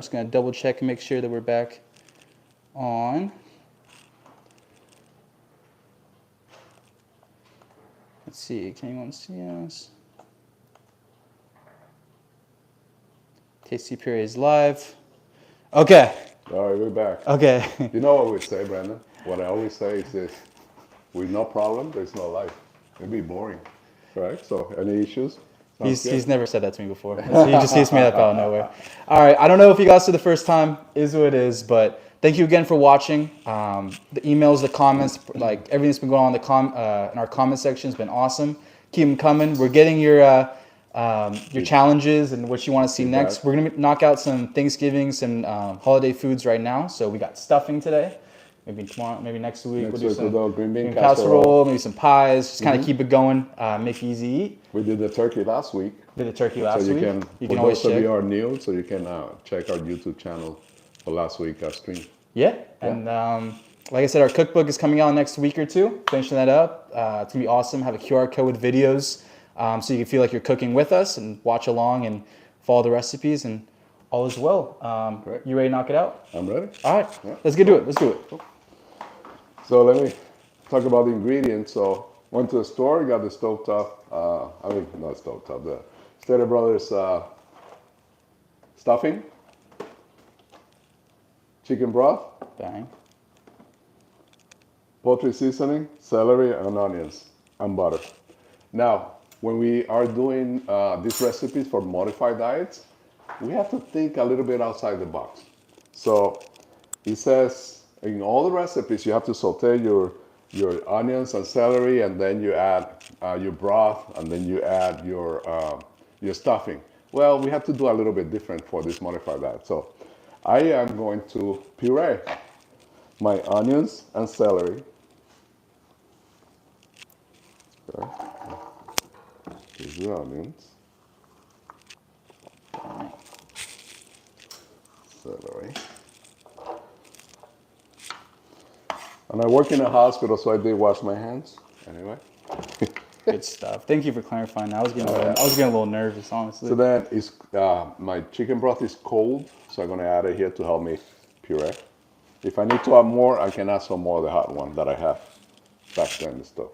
just gonna double check and make sure that we're back on. Let's see, can anyone see us? Tasty Puree is live. Okay. All right, we're back. Okay. You know what we say, Brandon? What I always say is this: with no problem, there's no life. It'd be boring, right? So, any issues? He's never said that to me before. He just made that out of nowhere. All right, I don't know if you guys did the first time, is what it is, but thank you again for watching. The emails, the comments, like everything's been going on in our comment section has been awesome. Keep them coming. We're getting your challenges and what you want to see next. We're gonna knock out some Thanksgiving, some holiday foods right now. So we got stuffing today. Maybe tomorrow, maybe next week we'll do some green bean casserole, maybe some pies. Just kind of keep it going, make it easy eat. We did the turkey last week. Did the turkey last week. You can always check. For those of you are new, so you can check our YouTube channel for last week's stream. Yeah, and like I said, our cookbook is coming out next week or two. Finishing that up. It's gonna be awesome. Have a QR code with videos, so you can feel like you're cooking with us and watch along and follow the recipes, and all is well. You ready to knock it out? I'm ready. All right, let's get to it. Let's do it. So let me talk about the ingredients. So went to the store, got the stovetop. Not stovetop. The Stater Brothers stuffing, chicken broth, Bang. poultry seasoning, celery, and onions, and butter. Now, when we are doing these recipes for modified diets, we have to think a little bit outside the box. So it says in all the recipes, you have to saute your onions and celery, and then you add your broth, and then you add your stuffing. Well, we have to do a little bit different for this modified diet. So I am going to puree my onions and celery. Okay. Here's the onions. Celery. And I work in a hospital, so I did wash my hands. Anyway. Good stuff. Thank you for clarifying. I was getting a little nervous, honestly. So then my chicken broth is cold, so I'm gonna add it here to help me puree. If I need to add more, I can add some more of the hot one that I have back there in the stove.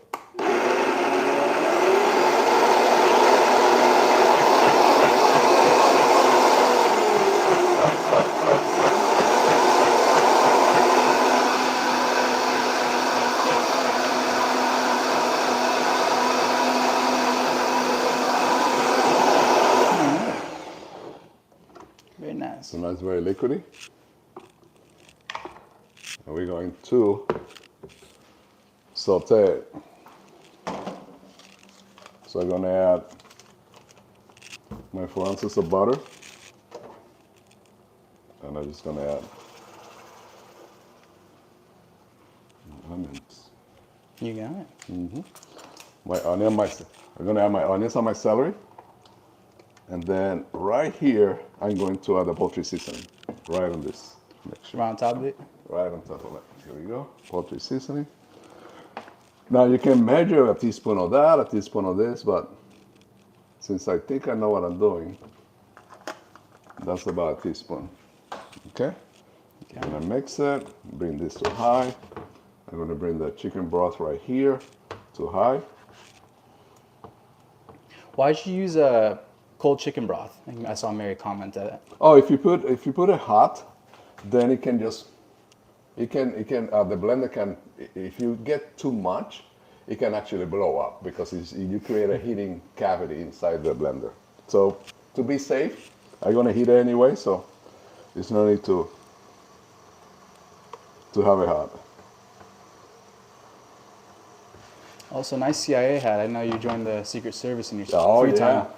Very nice. So now it's very liquidy. And we're going to saute it. So I'm going to add my 4 ounces of butter. And I'm just going to add onions. You got it. I'm going to add my onions and my celery. And then right here, I'm going to add the poultry seasoning. Right on this mixture. Right on top of it? Right on top of it. Here we go. Poultry seasoning. Now you can measure a teaspoon of that, a teaspoon of this, but since I think I know what I'm doing, that's about a teaspoon. Okay? I'm gonna mix it, bring this to high. I'm gonna bring the chicken broth right here to high. Why did you use a cold chicken broth? I saw Mary comment that. Oh, if you put it hot, then it can just the blender can, if you get too much, it can actually blow up because you create a heating cavity inside the blender. So to be safe, I'm gonna heat it anyway, so there's no need to have it hot. Also, nice CIA hat. I know you joined the Secret Service in your free time.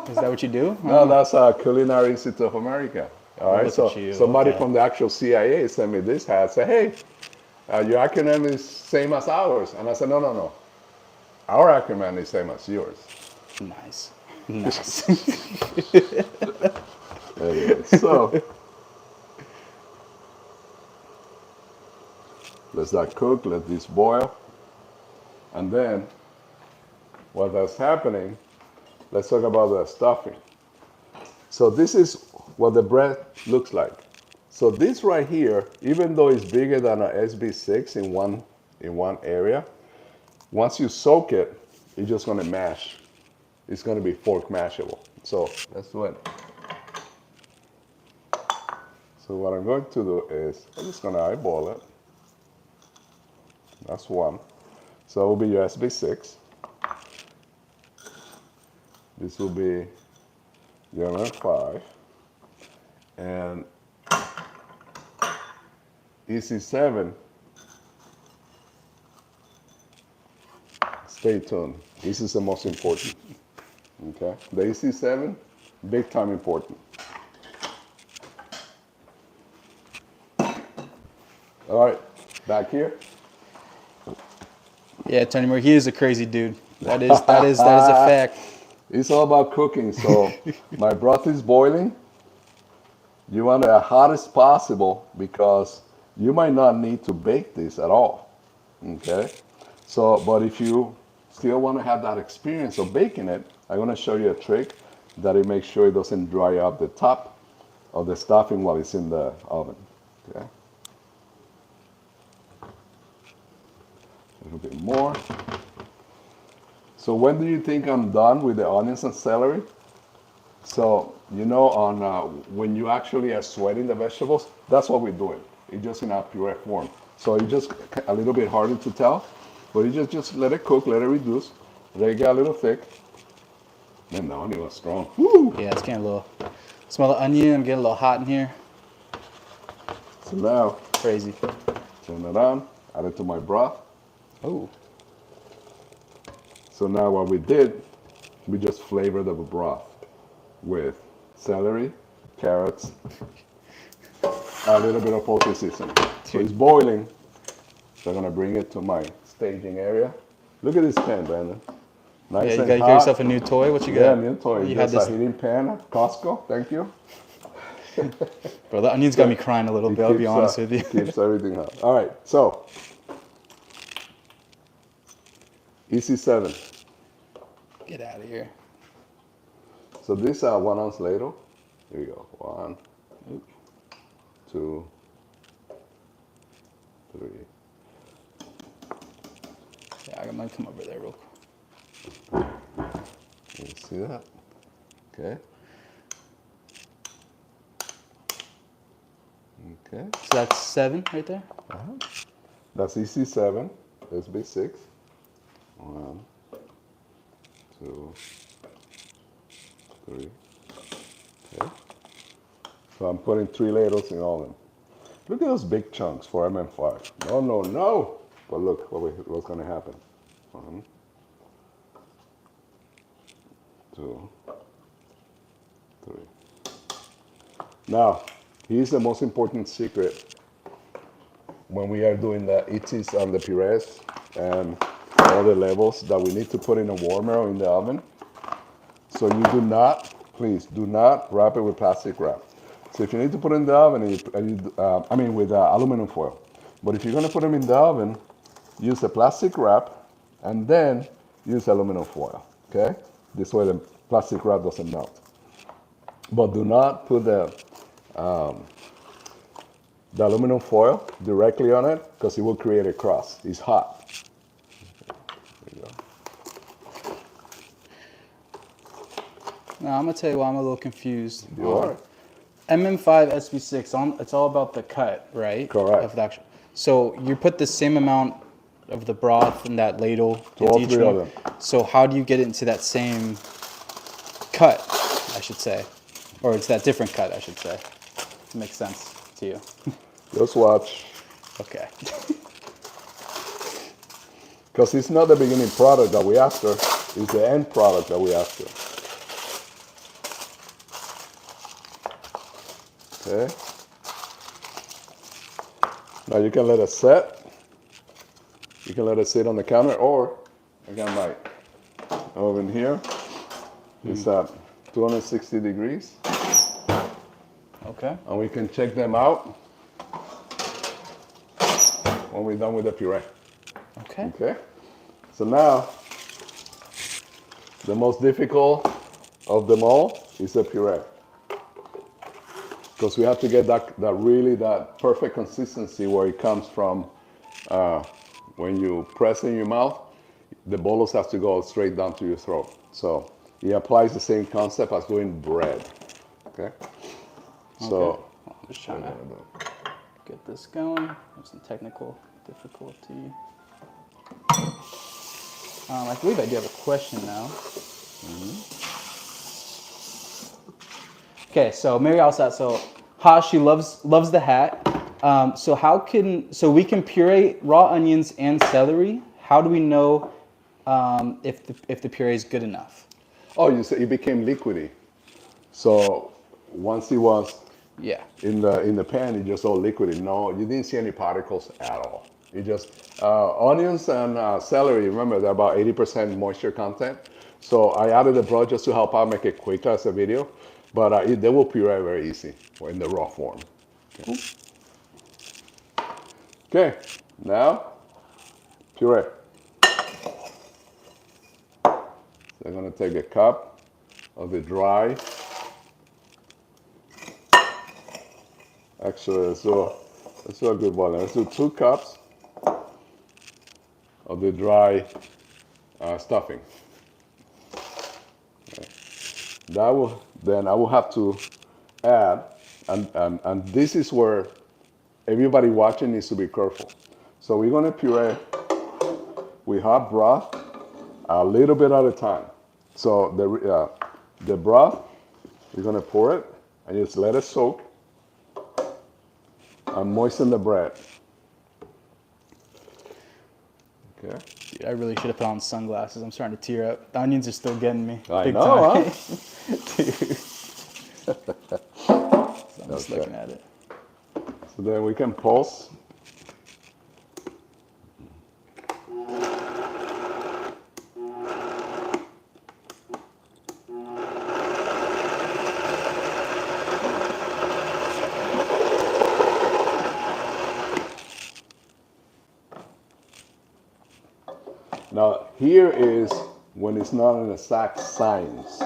Is that what you do? No, that's Culinary Institute of America. All right, so somebody from the actual CIA sent me this hat. Said, "Hey, your acronym is same as ours," and I said, "No. Our acronym is same as yours." Nice. Nice. Anyway, so let's that cook. Let this boil. And then, while that's happening, let's talk about the stuffing. So this is what the bread looks like. So this right here, even though it's bigger than a SB6 in one area, once you soak it, it's just gonna mash. It's gonna be fork mashable. So let's do it. So what I'm going to do is, I'm just gonna eyeball it. That's one. So it will be your SB6. This will be your M5. And EC7, stay tuned. This is the most important. Okay, the EC7, big time important. All right, back here. Yeah, Tony Moore, he is a crazy dude. That is a fact. It's all about cooking. So my broth is boiling. You want it as hot as possible because you might not need to bake this at all. Okay, so but if you still want to have that experience of baking it, I'm going to show you a trick that it makes sure it doesn't dry up the top of the stuffing while it's in the oven. Okay, a little bit more. So when do you think I'm done with the onions and celery? So you know, on when you actually are sweating the vegetables, that's what we're doing. It's just in a puree form. So it's just a little bit harder to tell, but you just let it cook, let it reduce, let it get a little thick. Man, the onion was strong. Woo! Yeah, it's getting a little. Smell the onion. I'm getting a little hot in here. So now, Crazy. turn it on, add it to my broth. Oh. So now what we did, we just flavored the broth with celery, carrots, a little bit of poultry seasoning. So it's boiling. So I'm gonna bring it to my staging area. Look at this pan, Brandon. Nice Yeah, you and got to hot. get yourself a new toy. What you Yeah, got? new toy. You Just had this, a heating pan at Costco. Thank you. bro. The onions got me crying a little bit. I'll be honest with you. Keeps everything hot. All right, so EC7. Get out of here. So this 1 ounce ladle. Here we go. 1, 2, 3. Yeah, I might come over there real quick. You see that? Okay. Okay. So that's 7 right there. That's EC7. SB6. 1, 2, 3. Okay. So I'm putting 3 ladles in all of them. Look at those big chunks for MM5. No, no, no. But look what's going to happen. 1, 2, 3. Now, here's the most important secret when we are doing the ETs and the purees and all the levels that we need to put in a warmer or in the oven. So you do not, please, do not wrap it with plastic wrap. So if you need to put it in the oven, with aluminum foil. But if you're going to put them in the oven, use a plastic wrap and then use aluminum foil. Okay? This way the plastic wrap doesn't melt. But do not put the aluminum foil directly on it because it will create a crust. It's hot. There you go. Now I'm gonna tell you why I'm a little confused. You are? MM5 SB6. It's all about the cut, right? Correct. Of the actual. So you put the same amount of the broth in that ladle To all into each 3 of one. them. So how do you get it into that same cut? I should say, or it's that different cut. I should say. Makes sense to you. Just watch. Okay. Because it's not the beginning product that we after, it's the end product that we after. Okay. Now you can let it set. You can let it sit on the counter, or I got my oven here. It's at 260 degrees. Okay. And we can check them out when we're done with the puree. Okay. Okay? So now, the most difficult of them all is the puree. because we have to get that perfect consistency where it comes from when you press in your mouth, the bolus has to go straight down to your throat. So it applies the same concept as doing bread. Okay. So I'm just trying to get this going. There's some technical difficulty. I believe I do have a question now. Okay, so Mary Alsat, so she loves the hat. So we can puree raw onions and celery. How do we know if the puree is good enough? oh, you said it became liquidy. So once it was in the pan, it just all liquidy. No, you didn't see any particles at all. It just onions and celery. Remember, they're about 80% moisture content. So I added the broth just to help out, make it quicker as a video. But they will puree very easy in the raw form. Okay. Okay, now puree. So I'm gonna take a cup of the dry. Actually, let's do a good one. Let's do 2 cups of the dry stuffing. Okay. Then I will have to add, and this is where everybody watching needs to be careful. So we're gonna puree with hot broth a little bit at a time. So the broth, we're gonna pour it and just let it soak and moisten the bread. Okay. Dude, I really should have put on sunglasses. I'm starting to tear up. The onions are still getting me. I big know, time. huh? Dude. So I'm just looking at it. So then we can pulse. Now here is when it's not an exact science,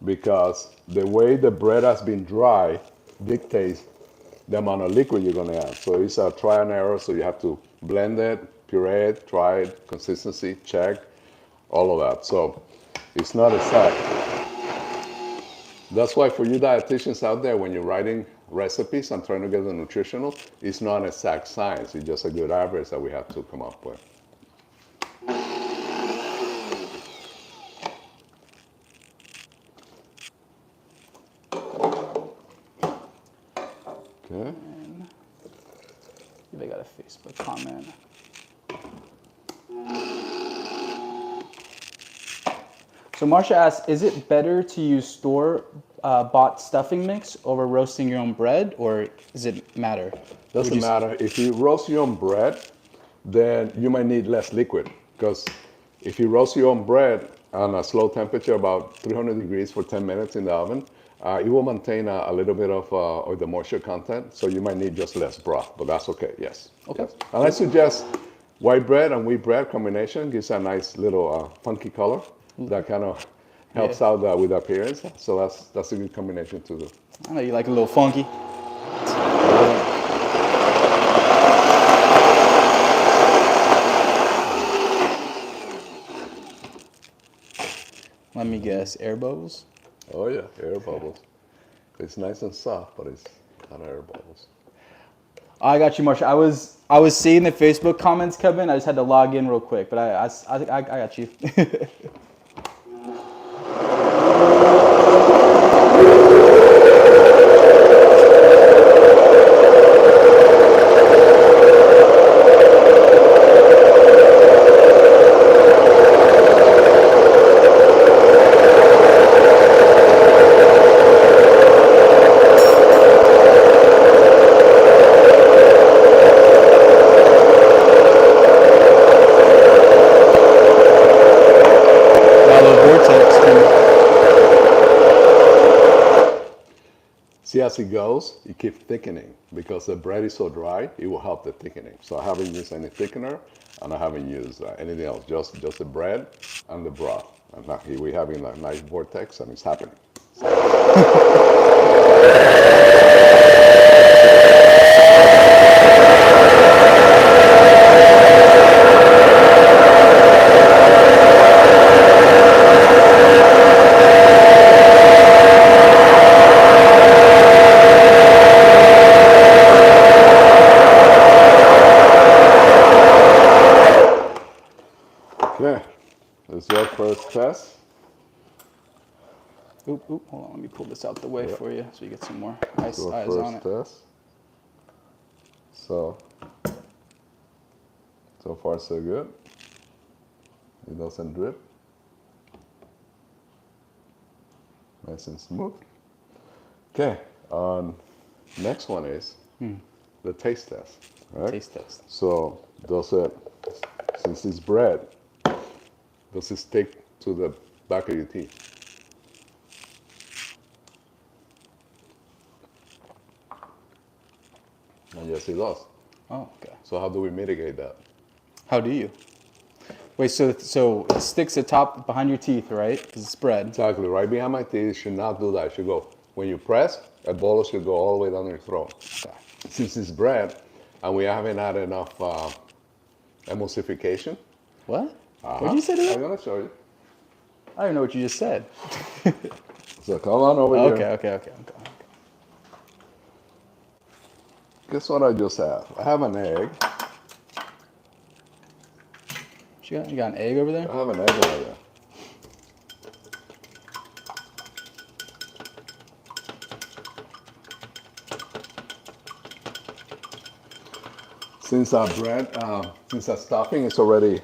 because the way the bread has been dry dictates the amount of liquid you're going to add. So it's a try and error, so you have to blend it, puree it, try it, consistency, check, all of that. So it's not exact. That's why for you dietitians out there, when you're writing recipes and trying to get the nutritional, it's not an exact science. It's just a good average that we have to come up with. Okay. And if I got a Facebook comment. So Marsha asks, is it better to use store-bought stuffing mix over roasting your own bread, or does it matter? Doesn't matter. If you roast your own bread, then you might need less liquid, because if you roast your own bread on a slow temperature, about 300 degrees for 10 minutes in the oven, it will maintain a little bit of the moisture content, so you might need just less broth, but that's okay, yes. Okay. Yes. And I suggest white bread and wheat bread combination gives a nice little funky color that kind of helps out with the appearance, so that's a good combination to do. I know you like a little funky. Let me guess, air bubbles? Oh yeah, air bubbles. It's nice and soft, but it's not air bubbles. I got you, Marsha. I was seeing the Facebook comments come in. I just had to log in real quick, but I got you. See, as it goes, you keep thickening, because the bread is so dry, it will help the thickening. So I haven't used any thickener, and I haven't used anything else, just the bread and the broth. And now here we're having a nice vortex, and it's happening. So. It's your first test. Oop, hold on. Let me pull this out the way for you so you get some more eyes Your on it. first test. So far so good. It doesn't drip. Nice and smooth. Okay, next one is the taste test. Right? Taste test. So does it, since it's bread, does it stick to the back of your teeth? And yes, it does. Oh, okay. So how do we mitigate that? How do you? Wait, so it sticks at top behind your teeth, right? Because it's bread. Exactly, right behind my teeth. It should not do that. It should go, when you press, a bottle should go all the way down your throat. Okay. Since it's bread, and we haven't had enough emulsification. What? What did you say to that? I'm gonna show you. I don't even know what you just said. So come on over here. Okay. I'm going. Guess what I just have? I have an egg. You got an egg over there? I have an egg over there. Since our bread, since our stuffing is already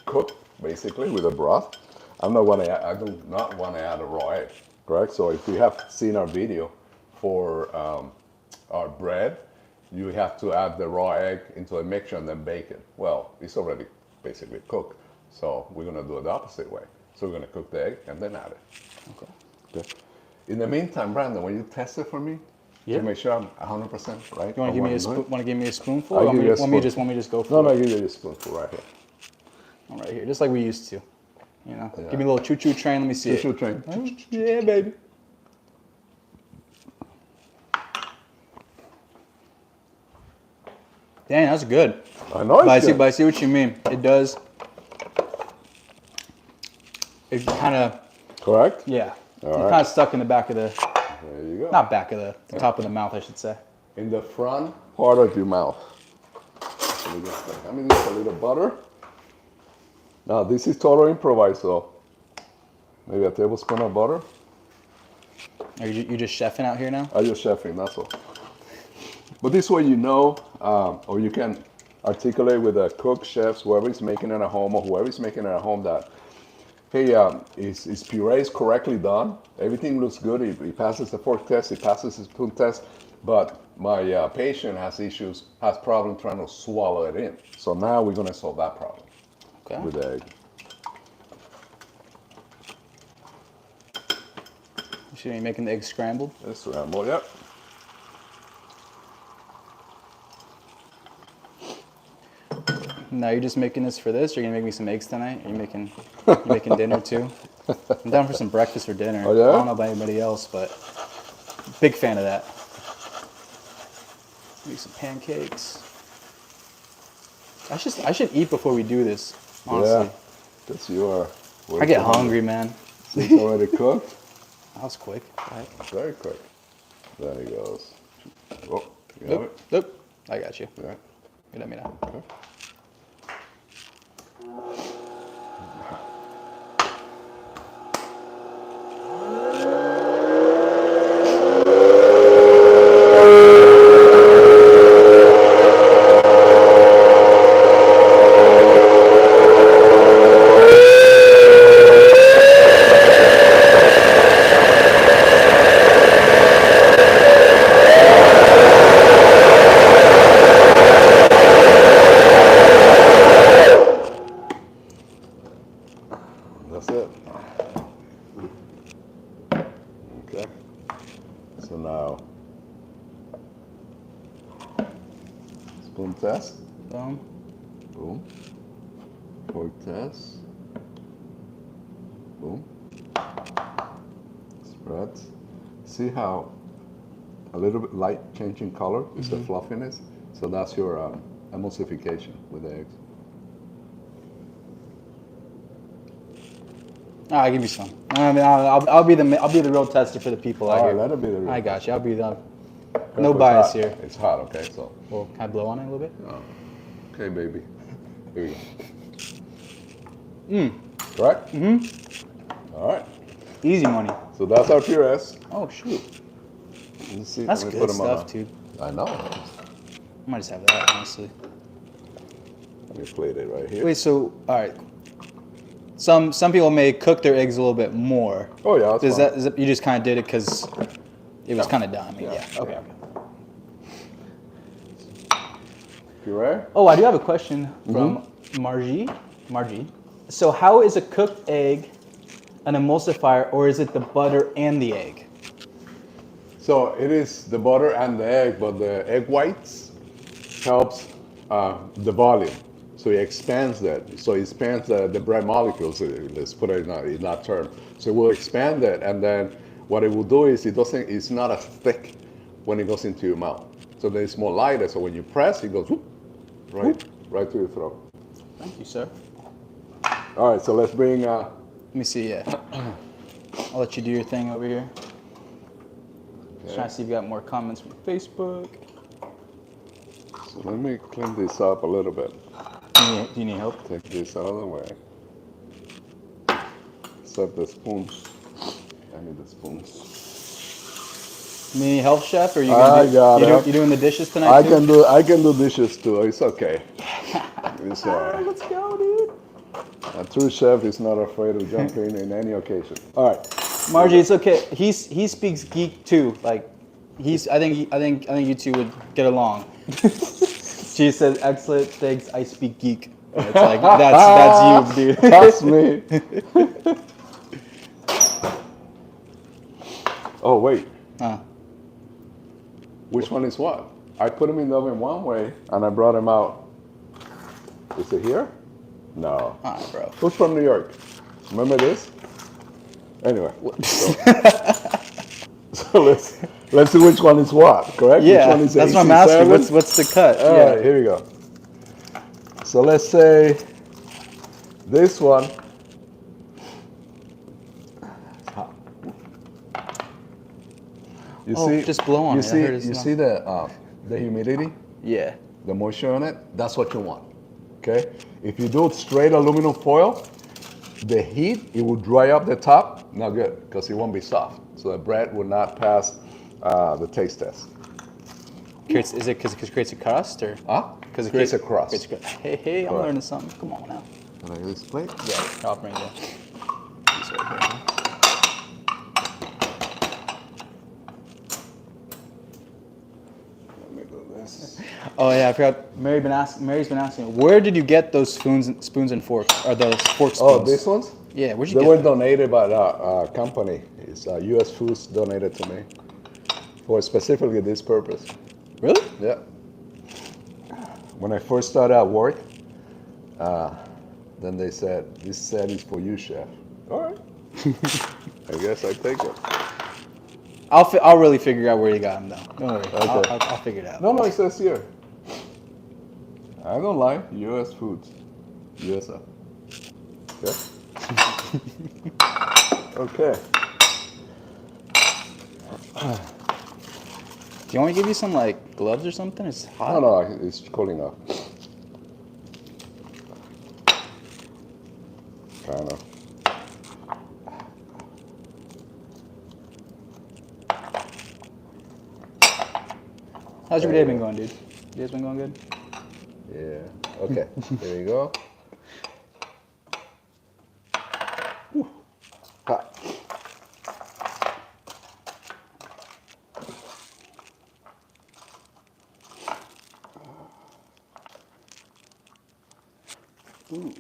cooked, basically with the broth, I do not want to add a raw egg, correct? So if you have seen our video for our bread, you have to add the raw egg into a mixture and then bake it. Well, it's already basically cooked, so we're gonna do it the opposite way. So we're gonna cook the egg and then add it. Okay. In the meantime, Brandon, will you test it for me? Yeah. To make sure I'm 100% right. You want to give me a spoonful? I'll Or give you a want me to just go for No, it? I'll give you a spoonful right here. I'm right here, just like we used to. You know, Yeah. give me a little choo-choo train. Let me see Choo-choo it. train. Yeah, baby. Dang, that's good. I know it's good. But I see what you mean. It does. It kind of, Correct? yeah. All It's right. kind of stuck in the back of the, There you go. not back of the top of the mouth, I should say. In the front part of your mouth. Let me just a little butter. Now this is total improvised, so maybe a tablespoon of butter. Are you just chefing out here now? I just chefing, that's all. But this way you know, or you can articulate with the cook, chefs, whoever is making it at home, or whoever is making it at home, that hey, is puree is correctly done. Everything looks good. He passes the fork test. He passes the spoon test. But my patient has problem trying to swallow it in. So now we're gonna solve that problem with the egg. So you're making the egg scrambled? It's scrambled, yep. Now you're just making this for this? Or you're gonna make me some eggs tonight? Are you making dinner too? I'm down for some breakfast or dinner. Oh, yeah? I don't know about anybody else, but big fan of that. Make some pancakes. I should eat before we do this, honestly. Yeah, because you are. I get hungry, man. It's already cooked. That was quick. All right. Very quick. There he goes. Oh, you have it? Nope. I got you. Yeah. You let me know. Okay. That's it. Okay. So now, spoon test. Boom. Boom. Fork test. Boom. Spread. See how a little bit light change in color is the fluffiness? So that's your emulsification with the eggs. Give me some. I mean, I'll be the real tester for the people out All here. right, let it be the real I got you. I'll be the test. no It's bias hot. here. It's hot, okay? So, Well, can I blow on it a little bit? okay, baby. Here we go. Right? Mm-hmm. All right. Easy money. So that's our purees. Oh shoot. Let's see. That's Let me good put them stuff, on. dude. I know. I might just have that, honestly. Let me plate it right here. Wait, so all right. Some people may cook their eggs a little bit more. Oh yeah, that's fine. Is that you just kind of did it because it was kind of done? I mean, Yeah. yeah. Okay. Puree? Oh, I do have a question from Margie. Margie. So how is a cooked egg an emulsifier, or is it the butter and the egg? So it is the butter and the egg, but the egg whites helps the volume. So it expands that. So it expands the bread molecules. Let's put it in that term. So it will expand that, and then what it will do is it's not as thick when it goes into your mouth. So then it's more lighter. So when you press, it goes whoop, right to your throat. Thank you, sir. All right. So let's bring. Let me see. Yeah. I'll let you do your thing over here. Just trying to see if you got more comments from Facebook. So let me clean this up a little bit. Do you need help? Take this out of the way. Set the spoons. I need the spoons. Need help, chef? Or you you doing the dishes tonight I too? I can do dishes too. It's okay. It's Let's go, dude. a true chef is not afraid of jumping in any occasion. All right. Margie, it's okay. He speaks geek too. Like I think you two would get along. She said, "Excellent, thanks. I speak geek." It's like that's you, dude. That's me. Oh wait. Which one is what? I put them in the oven one way and I brought them out. Is it here? No. Bro. Who's from New York? Remember this? Anyway. So let's see which one is what, correct? Yeah, which one is that's what I'm asking. What's the cut? All right, here we go. So let's say this one. You see, just blow on you it. See, I heard you see the humidity, Yeah. the moisture on it? That's what you want, okay? If you do straight aluminum foil, the heat, it will dry up the top. Not good, because it won't be soft. So the bread will not pass the taste test. Is it because it creates a crust, or? Because it creates a crust. Hey, I'm learning something. Come on now. Can I get this plate? Yeah, I'll bring it. This right here. Let me do this. Oh yeah, I forgot. Mary's been asking. Where did you get those spoons and forks? Or those fork spoons? Oh, these ones? Yeah, where'd you They get were them? donated by a company. It's US Foods donated to me for specifically this purpose. Really? Yeah. When I first started at work, then they said, "This set is for you, chef." All right. I guess I take it. I'll really figure out where you got them though. Don't worry. Okay. I'll figure it out. No, it says here. I don't lie. US Foods. USA. Okay. Okay. Do you want me to give you some like gloves or something? It's hot. No, it's cool enough. Kind of. How's your day been going, dude? Your day's been going good? Yeah. Okay. There you go. Whew. Hot. Ooh.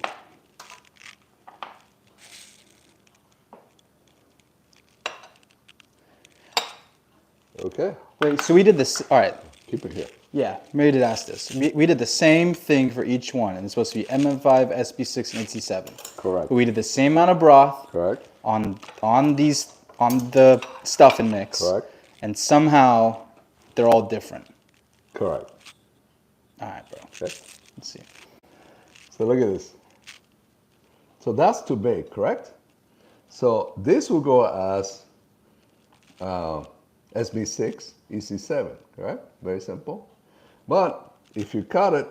Okay. Wait, so we did this. All right. Keep it here. Yeah, Mary did ask this. We did the same thing for each one, and it's supposed to be MM5, SB6, and AC7. Correct. But we did the same amount of broth. Correct. On the stuffing mix. Correct. And somehow they're all different. Correct. All right, bro. Okay. Let's see. So look at this. So that's to bake, correct? So this will go as SB6, EC7, correct? Very simple. But if you cut it,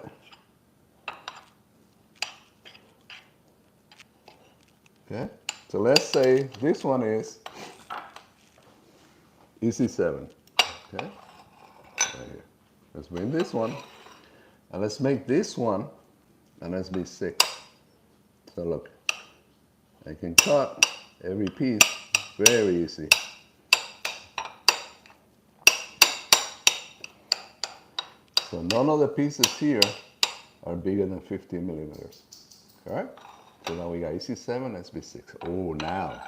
Okay, so let's say this one is EC7. Okay, right here. Let's bring this one, and let's make this one an SB6. So look, I can cut every piece very easy. So none of the pieces here are bigger than 15 millimeters. All right? So now we got EC7, SB6. Oh, now,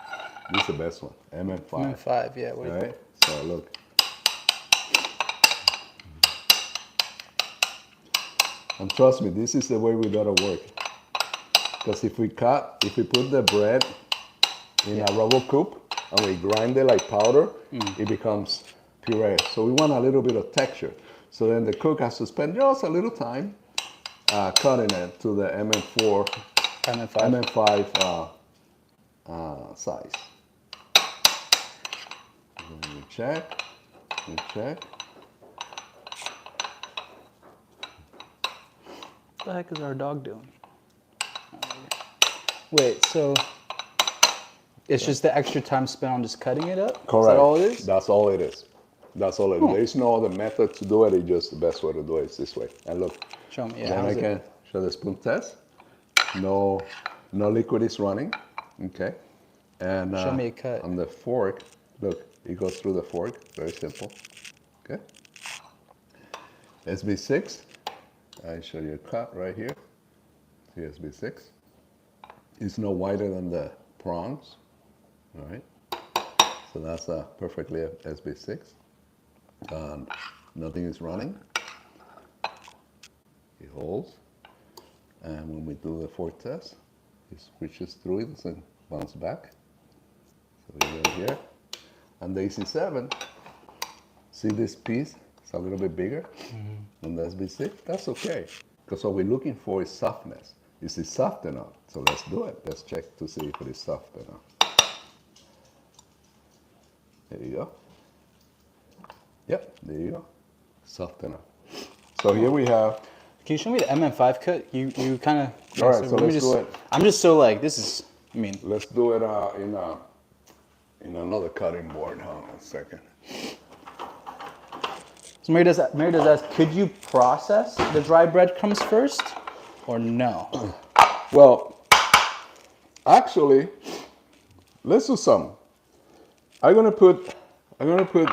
this is the best one, MM5. MM5, yeah. All right? So look. And trust me, this is the way we gotta work. Because if we put the bread in a rubber coupe and we grind it like powder, it becomes puree. So we want a little bit of texture. So then the cook has to spend just a little time cutting it to the MM5 size. And then we check. What the heck is our dog doing? Wait, so it's just the extra time spent on just cutting it up? Correct. Is that all it is? That's all it is. That's all it is. There's no other method to do it. It's just the best way to do it is this way. And look. Show me. Yeah, then I can show the spoon test. No liquid is running. Okay. And show me a cut. On the fork, look, it goes through the fork. Very simple. Okay. SB6. I show you a cut right here. See SB6. It's no wider than the prongs. All right. So that's a perfectly SB6. And nothing is running. It holds. And when we do the fork test, it switches through it, doesn't bounce back. So we go here. And the EC7, see this piece? It's a little bit bigger than the SB6. That's okay. Because what we're looking for is softness. Is it soft enough? So let's do it. Let's check to see if it is soft enough. There you go. Yep, there you go. Soft enough. So here we have. Can you show me the MM5 cut? You kind of. All right, so let's do it. I'm just so like, this is, I mean. Let's do it in another cutting board. Hold on a second. So Mary does ask, could you process the dry breadcrumbs first or no? Well, actually, let's do some. I'm gonna put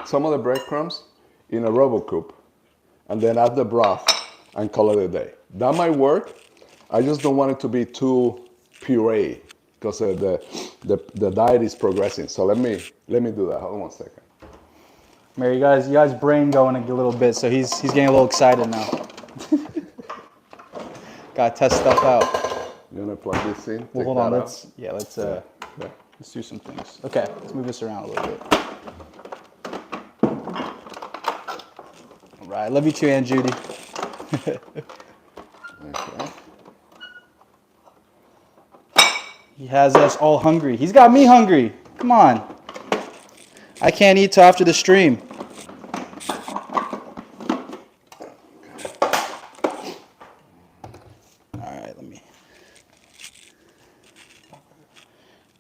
some of the breadcrumbs in a rubber coupe and then add the broth and call it a day. That might work. I just don't want it to be too puree because the diet is progressing. So let me do that. Hold on 1 second. Mary, you guys brain going a little bit, so he's getting a little excited now. Gotta test stuff out. You wanna plug this in? Well, hold on, let's do some things. Okay, let's move this around a little bit. All right, love you too, Aunt Judy. Okay. He has us all hungry. He's got me hungry. Come on. I can't eat till after the stream.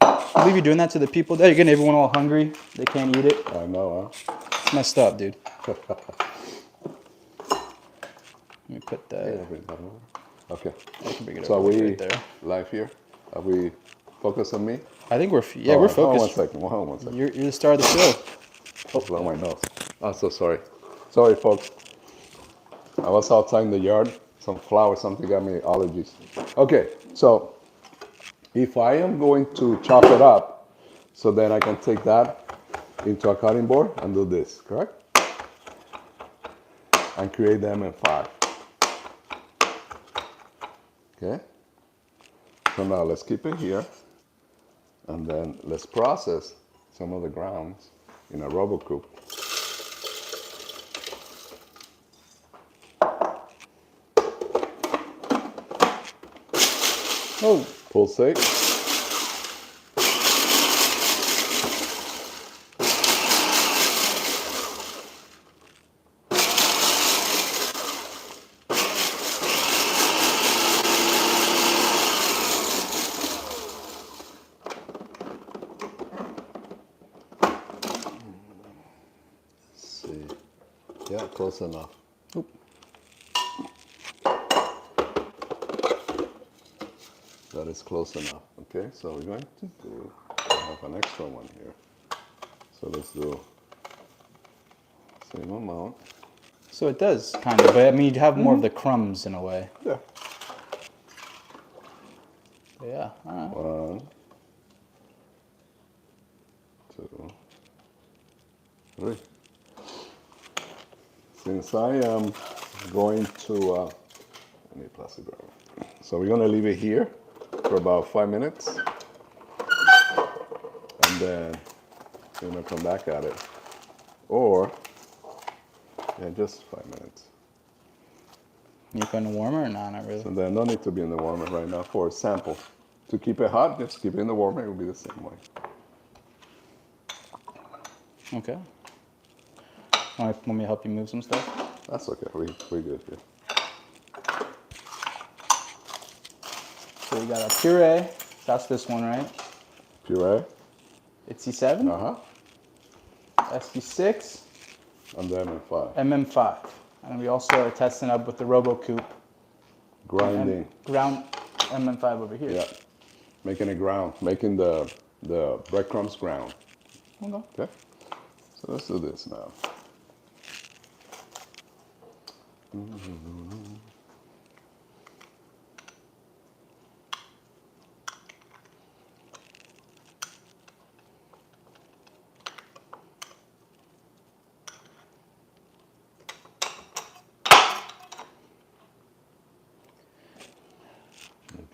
I believe you're doing that to the people there. You're getting everyone all hungry. They can't eat it. I know, huh? It's messed up, dude. Let me put that. Yeah, bring that over. Okay. I can bring it so over are we right there. live here? Are we focused on me? I think we're focused. Hold on 1 second. Hold on 1 second. You're the star of the show. Oh, blow my nose. I'm so sorry. Sorry, folks. I was outside in the yard. Some flowers, something got me allergies. Okay, so if I am going to chop it up, so then I can take that into a cutting board and do this, correct? And create them in 5. Okay? So now let's keep it here. And then let's process some of the grounds in a rubber coupe. Oh. Pulsate. close enough. Oop. That is close enough. Okay, so we're going to do, I have an extra one here. So let's do same amount. So it does kind of, but I mean, you have more of the crumbs in a way. Yeah. Yeah. All right. 1, 2, 3. Since I am going to, let me plastic wrap. So we're gonna leave it here for about 5 minutes, and then we're gonna come back at it, or yeah, just 5 minutes. You put in a warmer or not really? So then no need to be in the warmer right now for a sample. To keep it hot, just keep it in the warmer. It will be the same way. Okay. Want me to help you move some stuff? That's okay. We're good here. So we got a puree. That's this one, right? Puree. It's C7. SB6. And then MM5. MM5. And we also are testing up with the RoboCoop. Grinding. Ground MM5 over here. Yeah. Making it ground. Making the breadcrumbs ground. Okay. Okay. So let's do this now.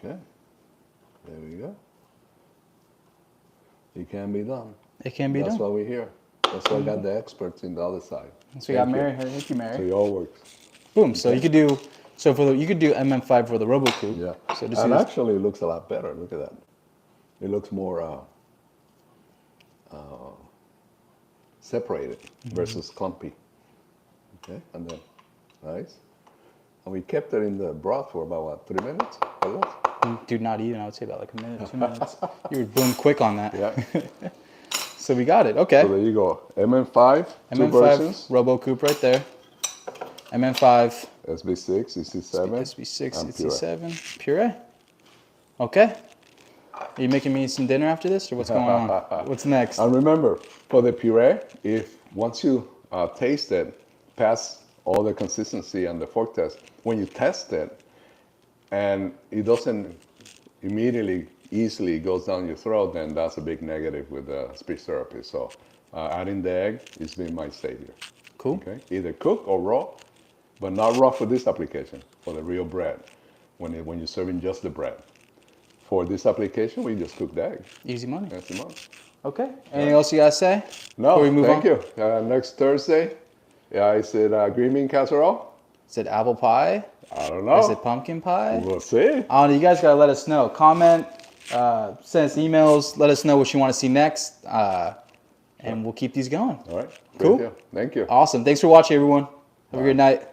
Okay, there we go. It can be done. It can be That's done. why we're here. That's why I got the experts in the other side. So we got Mary here. Thank you, Mary. So it all works. Boom. So you could do you could do MM5 for the RoboCoop. Yeah. So just And use, actually, it looks a lot better. Look at that. It looks more separated versus clumpy. Okay, and then nice. And we kept it in the broth for about what, 3 minutes? dude, not even. I would say about like a minute, 2 minutes. You were boom quick on that. Yeah. So we got it. Okay. So there you go. MM5, two MM5 versions. RoboCoop right there. MM5 SB6, EC7. SB6, and EC7 puree. Okay. Are you making me some dinner after this, or what's going on? What's next? And remember, for the puree, if once you taste it, pass all the consistency and the fork test, when you test it, and it doesn't immediately easily goes down your throat, then that's a big negative with the speech therapy. So adding the egg has been my savior. Cool. Okay, either cook or raw, but not raw for this application, for the real bread, when you're serving just the bread. For this application, we just cook the egg. Easy money. That's the money. Okay. Anything else you guys say? No, before we move thank on? you. Next Thursday, is it green bean casserole? Is it apple pie? I don't know. Is it pumpkin pie? We'll see. I don't know. You guys gotta let us know. Comment, send us emails. Let us know what you want to see next, and we'll keep these going. All right. Cool. Great deal. Thank you. Awesome. Thanks for watching, everyone. Have a good night.